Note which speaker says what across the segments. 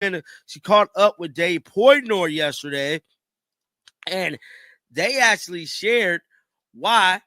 Speaker 1: And she caught up with Dave Portnoy yesterday, and they actually shared why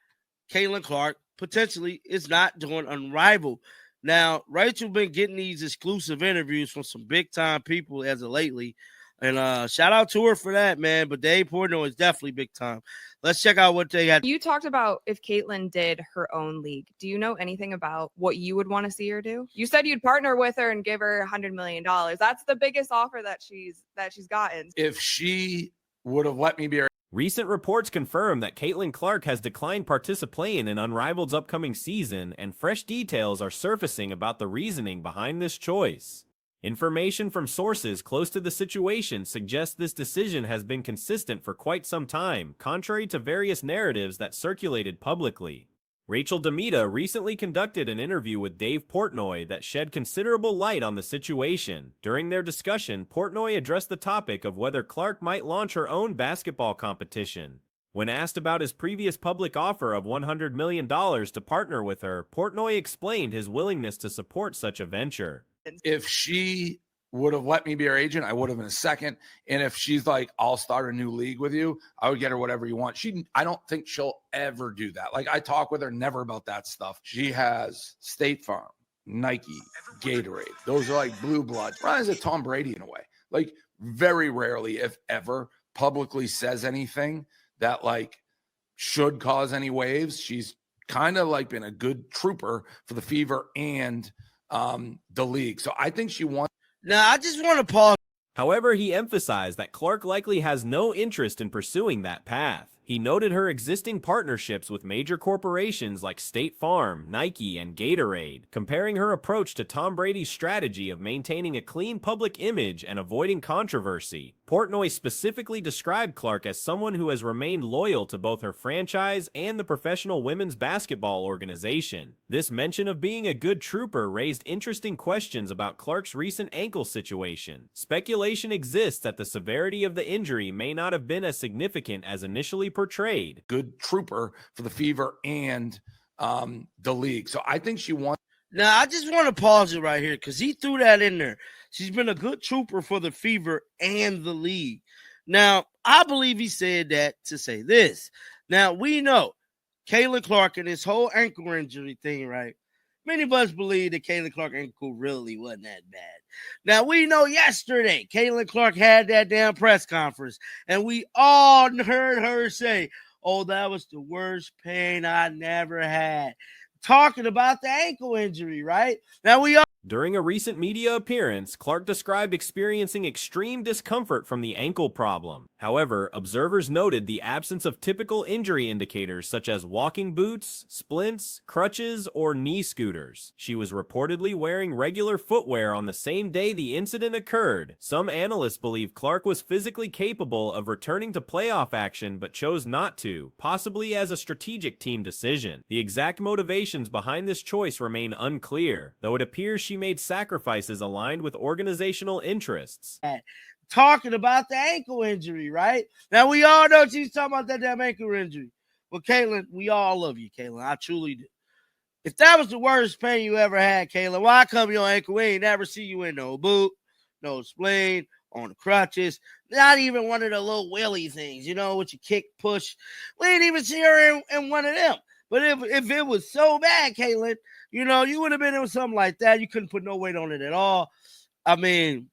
Speaker 1: Caitlin Clark potentially is not doing Unrivaled. Now, Rachel been getting these exclusive interviews from some big-time people as of lately, and shout out to her for that, man. But Dave Portnoy is definitely big time. Let's check out what they had.
Speaker 2: You talked about if Caitlin did her own league. Do you know anything about what you would want to see her do? You said you'd partner with her and give her $100 million. That's the biggest offer that she's gotten.
Speaker 3: If she would have let me be her.
Speaker 4: Recent reports confirm that Caitlin Clark has declined participating in Unrivaled's upcoming season, and fresh details are surfacing about the reasoning behind this choice. Information from sources close to the situation suggests this decision has been consistent for quite some time, contrary to various narratives that circulated publicly. Rachel Demita recently conducted an interview with Dave Portnoy that shed considerable light on the situation. During their discussion, Portnoy addressed the topic of whether Clark might launch her own basketball competition. When asked about his previous public offer of $100 million to partner with her, Portnoy explained his willingness to support such a venture.
Speaker 3: If she would have let me be her agent, I would have in a second. And if she's like, I'll start a new league with you, I would get her whatever you want. I don't think she'll ever do that. Like, I talk with her never about that stuff. She has State Farm, Nike, Gatorade. Those are like blue blood. Reminds of Tom Brady in a way. Like, very rarely, if ever, publicly says anything that like should cause any waves. She's kind of like been a good trooper for the Fever and the league. So I think she wants.
Speaker 1: Now, I just want to pause.
Speaker 4: However, he emphasized that Clark likely has no interest in pursuing that path. He noted her existing partnerships with major corporations like State Farm, Nike, and Gatorade, comparing her approach to Tom Brady's strategy of maintaining a clean public image and avoiding controversy. Portnoy specifically described Clark as someone who has remained loyal to both her franchise and the professional women's basketball organization. This mention of being a good trooper raised interesting questions about Clark's recent ankle situation. Speculation exists that the severity of the injury may not have been as significant as initially portrayed.
Speaker 3: Good trooper for the Fever and the league. So I think she wants.
Speaker 1: Now, I just want to pause it right here because he threw that in there. She's been a good trooper for the Fever and the league. Now, I believe he said that to say this. Now, we know Caitlin Clark and this whole ankle injury thing, right? Many of us believe that Caitlin Clark ankle really wasn't that bad. Now, we know yesterday Caitlin Clark had that damn press conference, and we all heard her say, oh, that was the worst pain I never had. Talking about the ankle injury, right? Now, we all.
Speaker 4: During a recent media appearance, Clark described experiencing extreme discomfort from the ankle problem. However, observers noted the absence of typical injury indicators such as walking boots, splints, crutches, or knee scooters. She was reportedly wearing regular footwear on the same day the incident occurred. Some analysts believe Clark was physically capable of returning to playoff action but chose not to, possibly as a strategic team decision. The exact motivations behind this choice remain unclear, though it appears she made sacrifices aligned with organizational interests.
Speaker 1: Talking about the ankle injury, right? Now, we all know she's talking about that damn ankle injury. Well, Caitlin, we all love you, Caitlin. I truly do. If that was the worst pain you ever had, Caitlin, why come your ankle? We ain't never see you in no boot, no spleen, on the crutches, not even one of the little wheelie things, you know, with your kick push. We ain't even see her in one of them. But if it was so bad, Caitlin, you know, you would have been in something like that. You couldn't put no weight on it at all. I mean,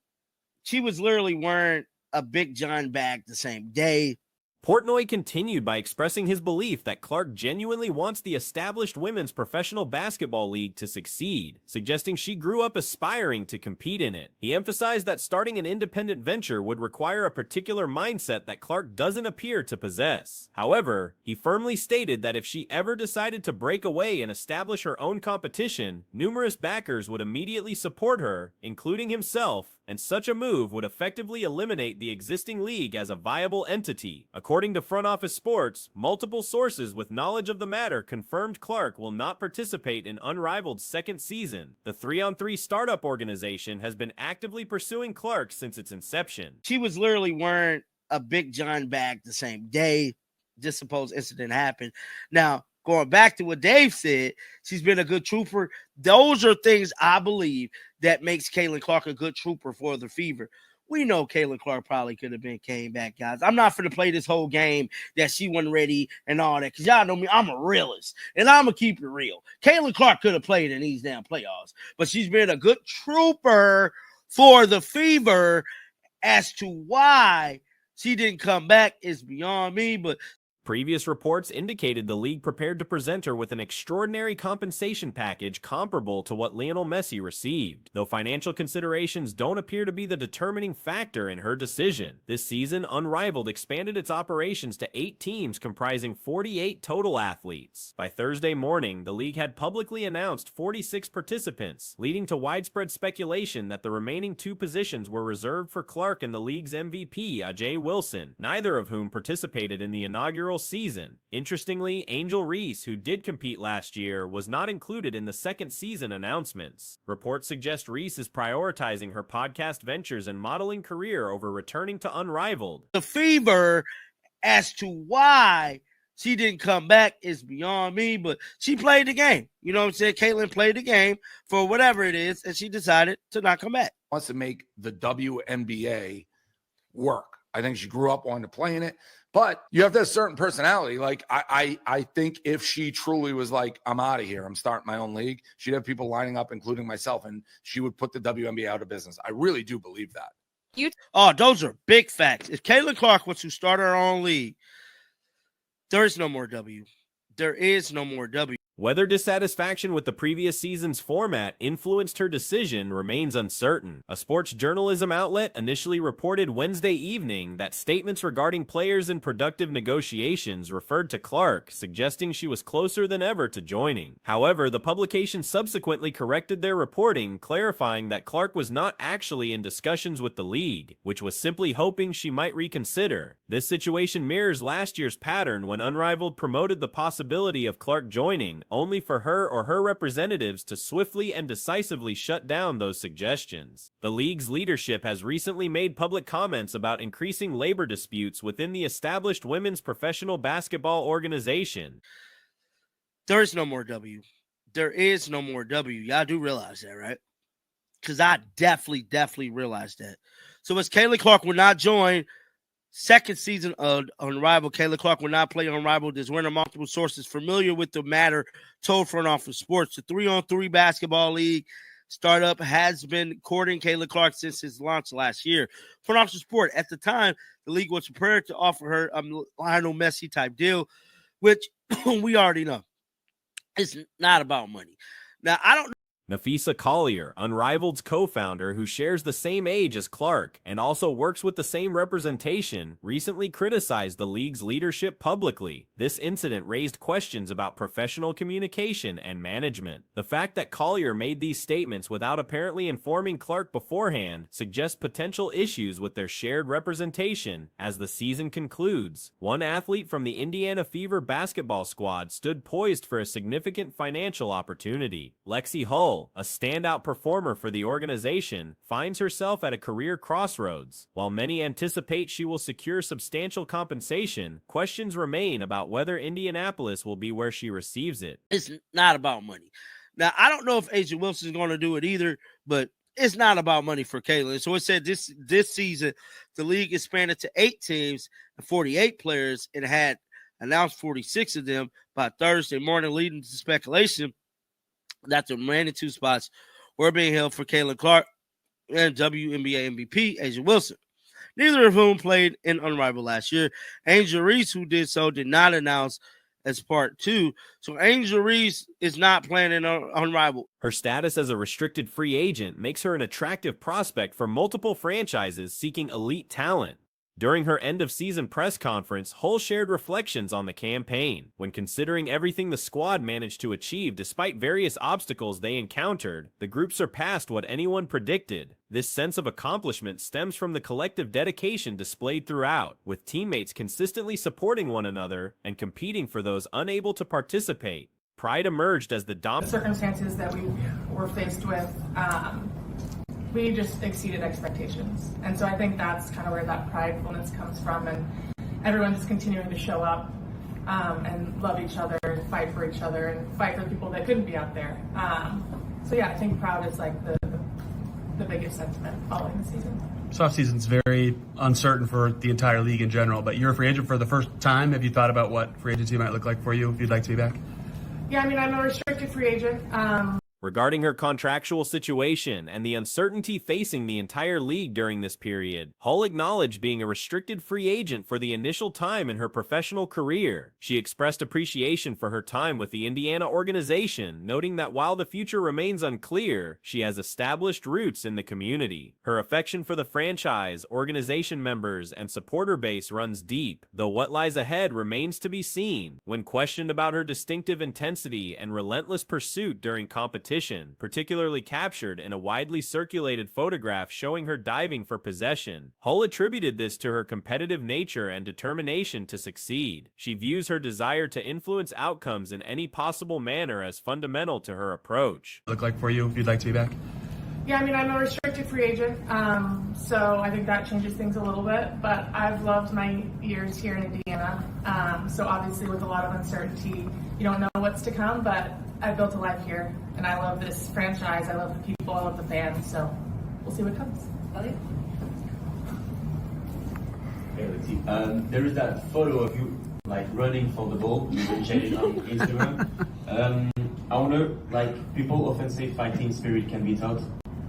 Speaker 1: she was literally wearing a Big John bag the same day.
Speaker 4: Portnoy continued by expressing his belief that Clark genuinely wants the established women's professional basketball league to succeed, suggesting she grew up aspiring to compete in it. He emphasized that starting an independent venture would require a particular mindset that Clark doesn't appear to possess. However, he firmly stated that if she ever decided to break away and establish her own competition, numerous backers would immediately support her, including himself, and such a move would effectively eliminate the existing league as a viable entity. According to Front Office Sports, multiple sources with knowledge of the matter confirmed Clark will not participate in Unrivaled's second season. The 3-on-3 startup organization has been actively pursuing Clark since its inception.
Speaker 1: She was literally wearing a Big John bag the same day this supposed incident happened. Now, going back to what Dave said, she's been a good trooper. Those are things I believe that makes Caitlin Clark a good trooper for the Fever. We know Caitlin Clark probably could have came back, guys. I'm not going to play this whole game that she wasn't ready and all that, because y'all know me, I'm a realist, and I'm going to keep it real. Caitlin Clark could have played in these damn playoffs, but she's been a good trooper for the Fever. As to why she didn't come back is beyond me, but
Speaker 4: Previous reports indicated the league prepared to present her with an extraordinary compensation package comparable to what Lionel Messi received, though financial considerations don't appear to be the determining factor in her decision. This season, Unrivaled expanded its operations to 8 teams comprising 48 total athletes. By Thursday morning, the league had publicly announced 46 participants, leading to widespread speculation that the remaining 2 positions were reserved for Clark and the league's MVP, Ajay Wilson, neither of whom participated in the inaugural season. Interestingly, Angel Reese, who did compete last year, was not included in the second season announcements. Reports suggest Reese is prioritizing her podcast ventures and modeling career over returning to Unrivaled.
Speaker 1: The Fever, as to why she didn't come back is beyond me, but she played the game. You know what I'm saying? Caitlin played the game for whatever it is, and she decided to not come back.
Speaker 3: Wants to make the WNBA work. I think she grew up wanting to play in it. But you have to have a certain personality. Like, I think if she truly was like, I'm out of here, I'm starting my own league, she'd have people lining up, including myself, and she would put the WNBA out of business. I really do believe that.
Speaker 1: Oh, those are big facts. If Caitlin Clark wants to start her own league, there is no more W. There is no more W.
Speaker 4: Whether dissatisfaction with the previous season's format influenced her decision remains uncertain. A sports journalism outlet initially reported Wednesday evening that statements regarding players in productive negotiations referred to Clark, suggesting she was closer than ever to joining. However, the publication subsequently corrected their reporting, clarifying that Clark was not actually in discussions with the league, which was simply hoping she might reconsider. This situation mirrors last year's pattern when Unrivaled promoted the possibility of Clark joining, only for her or her representatives to swiftly and decisively shut down those suggestions. The league's leadership has recently made public comments about increasing labor disputes within the established women's professional basketball organization.
Speaker 1: There is no more W. There is no more W. Y'all do realize that, right? Because I definitely realized that. So as Caitlin Clark will not join second season of Unrivaled, Caitlin Clark will not play Unrivaled this winter. Multiple sources familiar with the matter told Front Office Sports. The 3-on-3 basketball league startup has been courting Caitlin Clark since its launch last year. Front Office Sports, at the time, the league was prepared to offer her a Lionel Messi type deal, which we already know. It's not about money. Now, I don't know.
Speaker 4: Nafisa Collier, Unrivaled's co-founder who shares the same age as Clark and also works with the same representation, recently criticized the league's leadership publicly. This incident raised questions about professional communication and management. The fact that Collier made these statements without apparently informing Clark beforehand suggests potential issues with their shared representation as the season concludes. One athlete from the Indiana Fever basketball squad stood poised for a significant financial opportunity. Lexi Hull, a standout performer for the organization, finds herself at a career crossroads. While many anticipate she will secure substantial compensation, questions remain about whether Indianapolis will be where she receives it.
Speaker 1: It's not about money. Now, I don't know if A'ja Wilson is going to do it either, but it's not about money for Caitlin. So it said this season, the league expanded to 8 teams and 48 players and had announced 46 of them by Thursday morning, leading to speculation that the remaining 2 spots were being held for Caitlin Clark and WNBA MVP A'ja Wilson, neither of whom played in Unrivaled last year. Angel Reese, who did so, did not announce as part 2. So Angel Reese is not playing in Unrivaled.
Speaker 4: Her status as a restricted free agent makes her an attractive prospect for multiple franchises seeking elite talent. During her end-of-season press conference, Hull shared reflections on the campaign. When considering everything the squad managed to achieve despite various obstacles they encountered, the group surpassed what anyone predicted. This sense of accomplishment stems from the collective dedication displayed throughout, with teammates consistently supporting one another and competing for those unable to participate. Pride emerged as the
Speaker 5: circumstances that we were faced with. We just exceeded expectations. And so I think that's kind of where that pridefulness comes from, and everyone just continuing to show up and love each other and fight for each other and fight for the people that couldn't be out there. So yeah, I think proud is like the the biggest sentiment following the season.
Speaker 6: This offseason's very uncertain for the entire league in general, but you're a free agent for the first time. Have you thought about what free agency might look like for you if you'd like to be back?
Speaker 5: Yeah, I mean, I'm a restricted free agent.
Speaker 4: Regarding her contractual situation and the uncertainty facing the entire league during this period, Hull acknowledged being a restricted free agent for the initial time in her professional career. She expressed appreciation for her time with the Indiana organization, noting that while the future remains unclear, she has established roots in the community. Her affection for the franchise, organization members, and supporter base runs deep, though what lies ahead remains to be seen. When questioned about her distinctive intensity and relentless pursuit during competition, particularly captured in a widely circulated photograph showing her diving for possession, Hull attributed this to her competitive nature and determination to succeed. She views her desire to influence outcomes in any possible manner as fundamental to her approach.
Speaker 6: Look like for you if you'd like to be back?
Speaker 5: Yeah, I mean, I'm a restricted free agent, so I think that changes things a little bit, but I've loved my years here in Indiana. So obviously with a lot of uncertainty, you don't know what's to come, but I've built a life here, and I love this franchise. I love the people. I love the fans. So we'll see what comes. Elliot?
Speaker 7: Hey, there is that photo of you like running for the ball. You can check it on Instagram. I wonder, like people often say fighting spirit can be taught.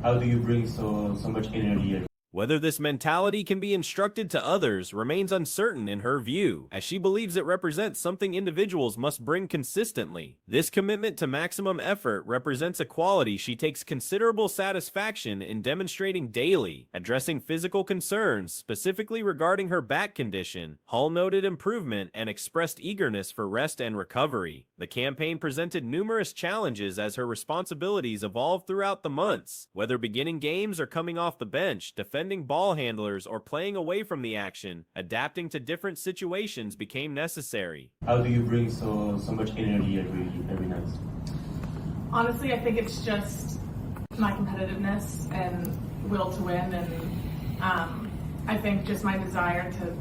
Speaker 7: How do you bring so much energy?
Speaker 4: Whether this mentality can be instructed to others remains uncertain in her view, as she believes it represents something individuals must bring consistently. This commitment to maximum effort represents a quality she takes considerable satisfaction in demonstrating daily. Addressing physical concerns, specifically regarding her back condition, Hull noted improvement and expressed eagerness for rest and recovery. The campaign presented numerous challenges as her responsibilities evolved throughout the months, whether beginning games or coming off the bench, defending ball handlers, or playing away from the action. Adapting to different situations became necessary.
Speaker 7: How do you bring so much energy every night?
Speaker 5: Honestly, I think it's just my competitiveness and will to win, and I think just my desire to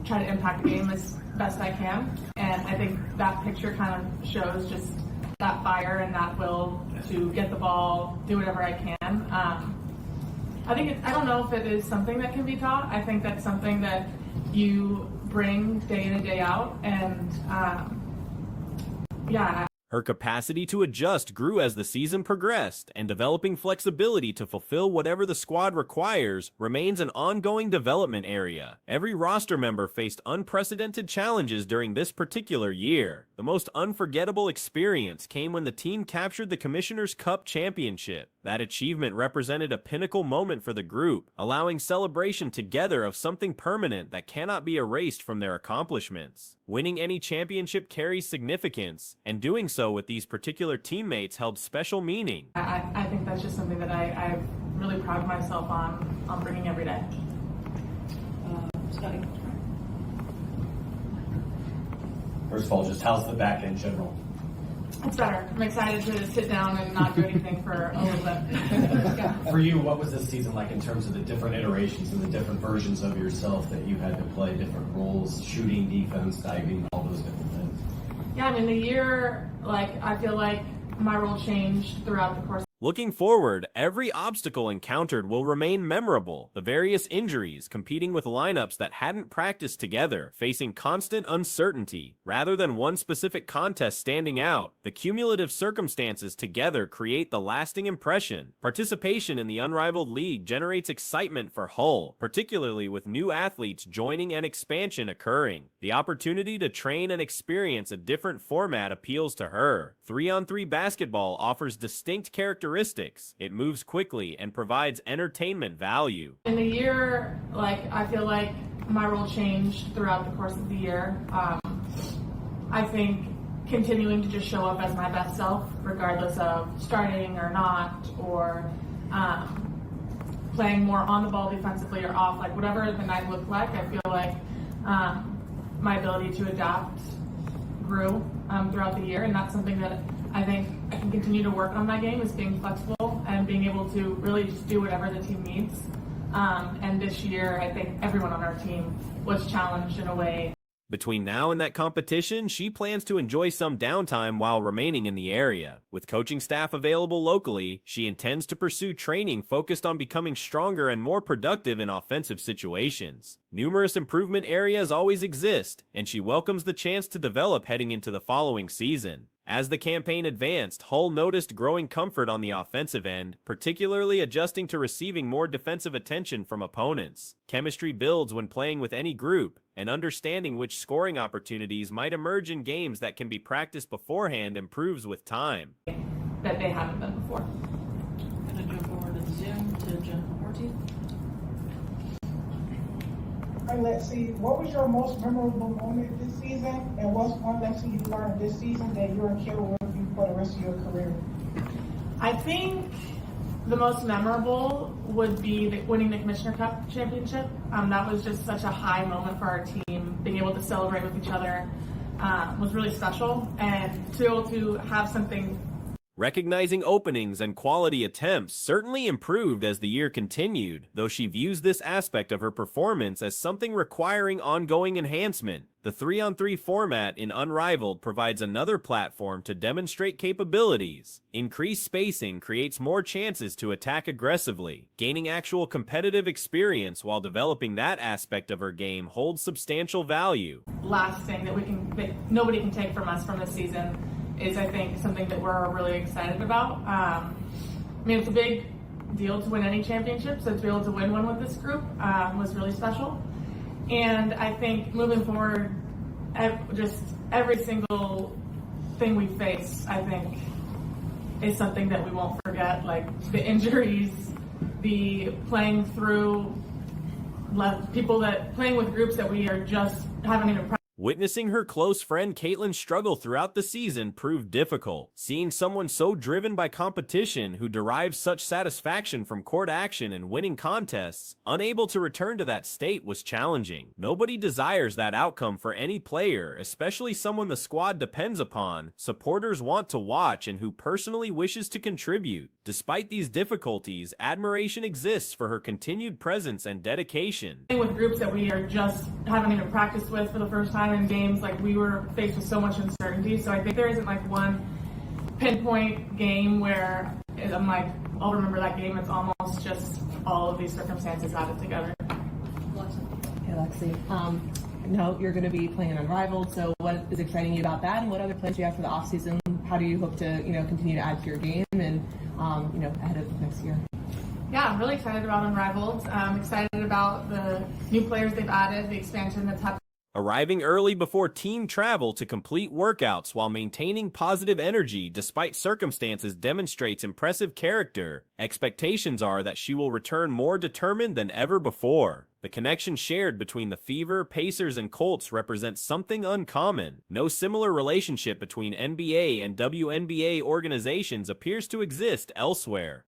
Speaker 5: try to impact the game as best I can. And I think that picture kind of shows just that fire and that will to get the ball, do whatever I can. I don't know if it is something that can be taught. I think that's something that you bring day in and day out, and yeah.
Speaker 4: Her capacity to adjust grew as the season progressed, and developing flexibility to fulfill whatever the squad requires remains an ongoing development area. Every roster member faced unprecedented challenges during this particular year. The most unforgettable experience came when the team captured the Commissioner's Cup championship. That achievement represented a pinnacle moment for the group, allowing celebration together of something permanent that cannot be erased from their accomplishments. Winning any championship carries significance, and doing so with these particular teammates held special meaning.
Speaker 5: I think that's just something that I really pride myself on bringing every day. Scotty?
Speaker 8: First of all, just how's the back in general?
Speaker 5: It's better. I'm excited to sit down and not do anything for a little bit.
Speaker 8: For you, what was this season like in terms of the different iterations and the different versions of yourself that you had to play, different roles, shooting, defense, diving, all those different things?
Speaker 5: Yeah, I mean, the year, I feel like my role changed throughout the course.
Speaker 4: Looking forward, every obstacle encountered will remain memorable. The various injuries, competing with lineups that hadn't practiced together, facing constant uncertainty. Rather than one specific contest standing out, the cumulative circumstances together create the lasting impression. Participation in the unrivaled league generates excitement for Hull, particularly with new athletes joining and expansion occurring. The opportunity to train and experience a different format appeals to her. 3-on-3 basketball offers distinct characteristics. It moves quickly and provides entertainment value.
Speaker 5: In the year, I feel like my role changed throughout the course of the year. I think continuing to just show up as my best self, regardless of starting or not, or playing more on the ball defensively or off, whatever the night looked like, I feel like my ability to adapt grew throughout the year, and that's something that I think I can continue to work on my game, is being flexible and being able to really just do whatever the team needs. And this year, I think everyone on our team was challenged in a way.
Speaker 4: Between now and that competition, she plans to enjoy some downtime while remaining in the area. With coaching staff available locally, she intends to pursue training focused on becoming stronger and more productive in offensive situations. Numerous improvement areas always exist, and she welcomes the chance to develop heading into the following season. As the campaign advanced, Hull noticed growing comfort on the offensive end, particularly adjusting to receiving more defensive attention from opponents. Chemistry builds when playing with any group, and understanding which scoring opportunities might emerge in games that can be practiced beforehand improves with time.
Speaker 5: That they haven't been before.
Speaker 9: Gonna jump over to Zoom to Jennifer Ortiz.
Speaker 10: Hi, Lexi. What was your most memorable moment this season, and what's one lesson you learned this season that you're and Kill will with you for the rest of your career?
Speaker 5: I think the most memorable would be winning the Commissioner Cup championship. That was just such a high moment for our team. Being able to celebrate with each other was really special, and to be able to have something.
Speaker 4: Recognizing openings and quality attempts certainly improved as the year continued, though she views this aspect of her performance as something requiring ongoing enhancement. The 3-on-3 format in Unrivaled provides another platform to demonstrate capabilities. Increased spacing creates more chances to attack aggressively. Gaining actual competitive experience while developing that aspect of her game holds substantial value.
Speaker 5: Last thing that nobody can take from us from this season is, I think, something that we're really excited about. I mean, it's a big deal to win any championship, so to be able to win one with this group was really special. And I think moving forward, just every single thing we face, I think, is something that we won't forget. Like the injuries, the playing through people that playing with groups that we are just haven't even.
Speaker 4: Witnessing her close friend Caitlin struggle throughout the season proved difficult. Seeing someone so driven by competition who derives such satisfaction from court action and winning contests, unable to return to that state was challenging. Nobody desires that outcome for any player, especially someone the squad depends upon, supporters want to watch, and who personally wishes to contribute. Despite these difficulties, admiration exists for her continued presence and dedication.
Speaker 5: With groups that we are just haven't even practiced with for the first time in games, like we were faced with so much uncertainty. So I think there isn't like one pinpoint game where I'm like, I'll remember that game. It's almost just all of these circumstances added together.
Speaker 11: Hey, Lexi. No, you're going to be playing Unrivaled. So what is exciting you about that, and what other plans do you have for the off season? How do you hope to, continue to add to your game and, ahead of next year?
Speaker 5: Yeah, I'm really excited about Unrivaled. I'm excited about the new players they've added, the expansion that's happened.
Speaker 4: Arriving early before team travel to complete workouts while maintaining positive energy despite circumstances demonstrates impressive character. Expectations are that she will return more determined than ever before. The connection shared between the Fever, Pacers, and Colts represents something uncommon. No similar relationship between NBA and WNBA organizations appears to exist elsewhere.